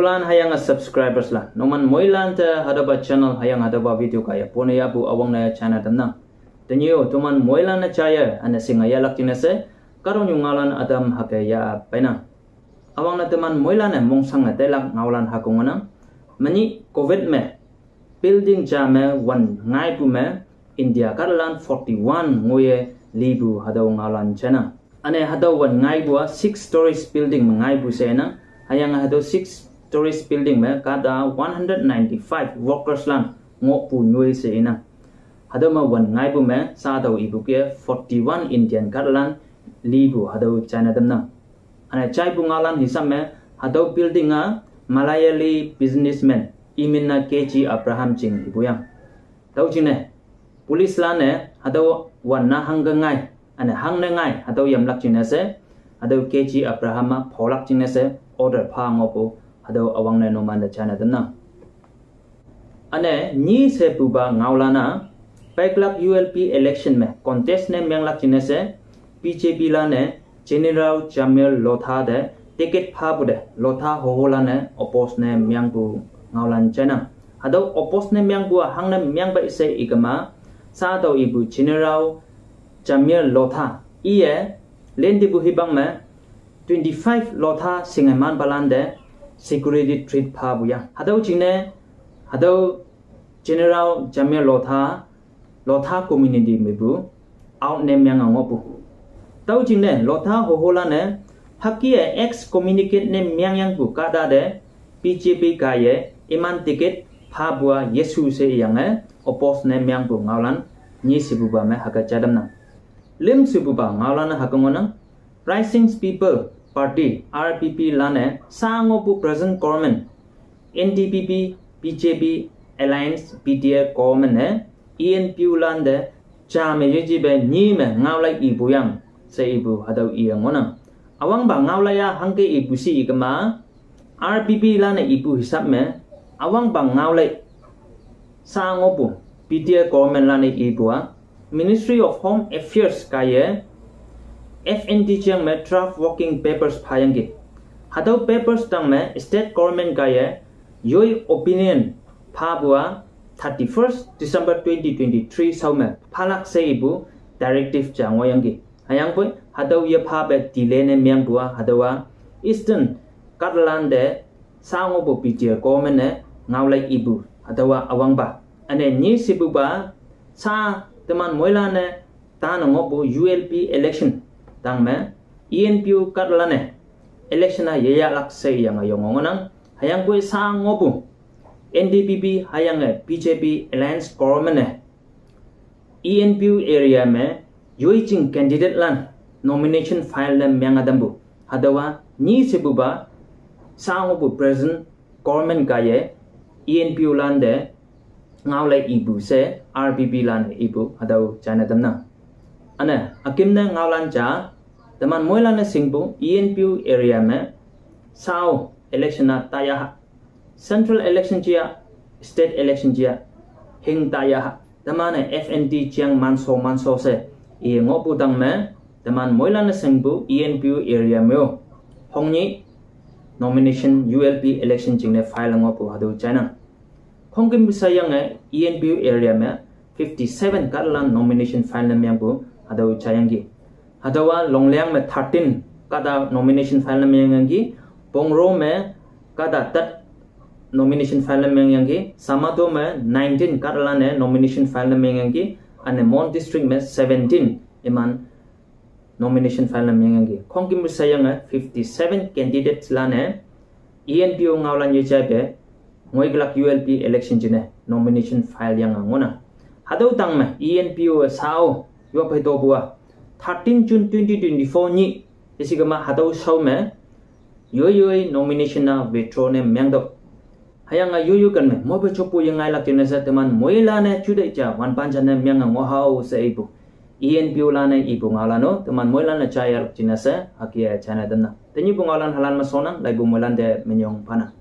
Tulan hayang subscribers lah. Noman moilan te hadaba channel hayang hadaba video kaya pone ya bu awang na channel tenang. Tenyo tuman moilan na chaya ana singa ya lak tinase karon yung ngalan adam hakaya paina. Awang na teman moilan na mongsang na telak ngawalan hakungana. Mani covid me building jame wan ngai pu me India Karalan 41 ngoye libu hadaw ngalan chana. Ane hadaw wan ngai bua 6 stories building ngai bu sena. Hayang hadaw 6 stories building me kada 195 workers lan ngopu nyoi se ina. Hadaw ma wan ngai bu me sa daw ibu ke 41 Indian Karalan libu hadaw China damna. Ane chai bu ngalan hisam me hadaw building a Malayali businessman Iminna KG Abraham Ching ibu yang. Tahu cine Police lane hadaw wan na hanggangai ane hang na ngai hadaw yamlak cine se hadaw KG Abraham pholak cine se order pa ngopo hadaw awang na noman na China dana. Ane ni se buba ngawlana Paiklak ULP election me contest ne menglak cine se BJP lane General Jamil Lotha de ticket pa bude Lotha hoholane oppose ne myangbu ngawlan China. Hadaw oppose ne myangbu hang na myangba ise igama sa daw ibu General Jamil Lotha iye lendi bu hibang me 25 Lotha singaman balande security treat pa buya. Hadaw jine hadaw General Jamil Lotha community mebu out name yang ngopu. Tahu jine Lotha hoholane hakie ex communicate name yang bu kada de BJP kaye iman ticket pa bua Yesu se yang oppose name yang bu ngawlan ni sibuba me haga chadam na. Lim sibuba ngawlan hakangona Rising People Party RPP lane sangopu present government NDPP BJP Alliance PTA government ENPU lande chame yejibe ni me ngawlai ibu yang se ibu hadaw iyangona awang ba ngawlaya hangke ibu si igama RPP lane ibu hisap me awang ba ngawlai sangopu PTA government lane ibu Ministry of Home Affairs kaya FNT chiang me draft working papers phayangi hadaw papers tang me state government kaya yoi opinion phabua 31st December 2023 saume phalak se ibu directive changoyangi hayang poi hadaw ye phabe delay ne myang bua hadawa Eastern Karalan de sangobo PTA government ne ngawlai ibu hadawa awangba ane ni sibuba sa teman moila ne tan ngobo ULP election tang me ENPU Karalan election na yaya lak se yang ayongonang hayang poi sa ngobo NDPP hayang BJP Alliance government ENPU area me yoiching candidate lan nomination file na myang adambu hadawa ni sibuba sa ngobo present government kaye ENPU lan de ngawlai ibu se RPP lan ibu hadaw China damna ane akimna ngawlan cha teman moilan na singbu ENPU area me sao election na taya central election chia state election chia hing taya teman FNT chiang manso se i ngopu dang me teman moilan na singbu ENPU area me hongni nomination ULP election jingne file ngopu hadaw China Hongkim bisayang ENPU area me 57 Karalan nomination file na myangbu hadaw chayangi hadawa longliang me 13 kada nomination file na myanggi bongro me kada tat nomination file na myanggi samato me 19 Karalan nomination file na myanggi ane Mon district me 17 iman nomination file na myanggi hongkim bisayang 57 candidates lane ENPU ngawlan yechabe ngoiglak ULP election jine nomination file yang ngona hadaw tang me ENPU sao yo pai do bua 13 June 2024 ni isigama hadaw sao me yoy nomination na withdraw ne myangdo hayang yoyo kan me mo be chopu yang ngai lak jine sa teman moila ne chude cha wan pan jan ne myang ngo hau sa ibu ENPU la ne ibu ngalano teman moila ne cha ya jine sa hakia chana danna tenyi bu ngalan halan ma sonang lai bu moilan de menyong pana